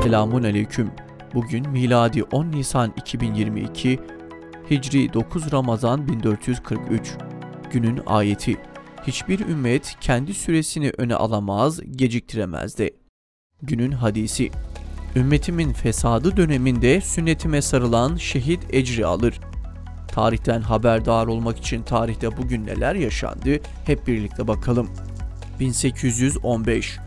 Selamun aleyküm. Bugün miladi 10 Nisan 2022, Hicri 9 Ramazan 1443. Günün ayeti: hiçbir ümmet kendi süresini öne alamaz, geciktiremezdi. Günün hadisi: ümmetimin fesadı döneminde sünnetime sarılan şehit ecri alır. Tarihten haberdar olmak için tarihte bugün neler yaşandı hep birlikte bakalım. 1815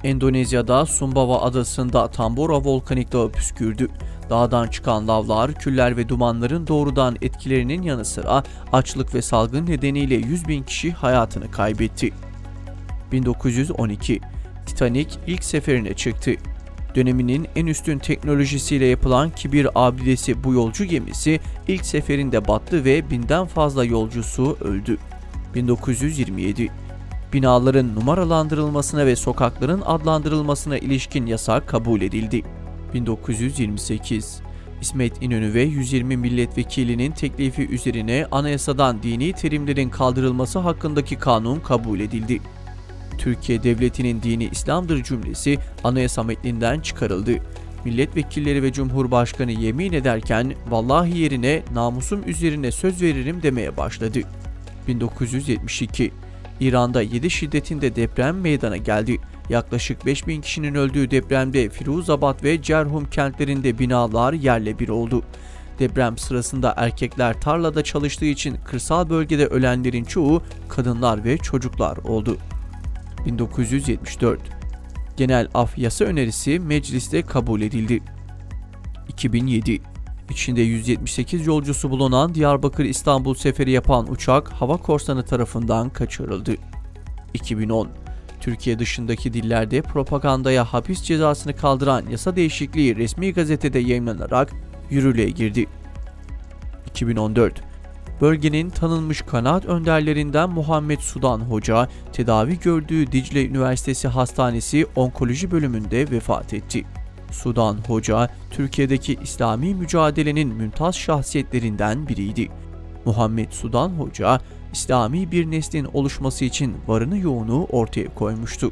Endonezya'da Sumbawa adasında Tambora volkanik dağı püskürdü. Dağdan çıkan lavlar, küller ve dumanların doğrudan etkilerinin yanı sıra açlık ve salgın nedeniyle 100.000 kişi hayatını kaybetti. 1912 Titanic ilk seferine çıktı. Döneminin en üstün teknolojisiyle yapılan kibir abidesi bu yolcu gemisi ilk seferinde battı ve 1000'den fazla yolcusu öldü. 1927 Binaların numaralandırılmasına ve sokakların adlandırılmasına ilişkin yasak kabul edildi. 1928 İsmet İnönü ve 120 milletvekilinin teklifi üzerine anayasadan dini terimlerin kaldırılması hakkındaki kanun kabul edildi. Türkiye Devleti'nin dini İslam'dır cümlesi anayasa metninden çıkarıldı. Milletvekilleri ve Cumhurbaşkanı yemin ederken vallahi yerine namusum üzerine söz veririm demeye başladı. 1972 İran'da 7 şiddetinde deprem meydana geldi. Yaklaşık 5.000 kişinin öldüğü depremde Firuzabad ve Cerhum kentlerinde binalar yerle bir oldu. Deprem sırasında erkekler tarlada çalıştığı için kırsal bölgede ölenlerin çoğu kadınlar ve çocuklar oldu. 1974 Genel af yasa önerisi mecliste kabul edildi. 2007 İçinde 178 yolcusu bulunan Diyarbakır-İstanbul seferi yapan uçak hava korsanı tarafından kaçırıldı. 2010 Türkiye dışındaki dillerde propagandaya hapis cezasını kaldıran yasa değişikliği resmi gazetede yayımlanarak yürürlüğe girdi. 2014 Bölgenin tanınmış kanaat önderlerinden Muhammed Sudan Hoca, tedavi gördüğü Dicle Üniversitesi Hastanesi Onkoloji bölümünde vefat etti. Sudan Hoca, Türkiye'deki İslami mücadelenin mümtaz şahsiyetlerinden biriydi. Muhammed Sudan Hoca, İslami bir neslin oluşması için varını yoğunu ortaya koymuştu.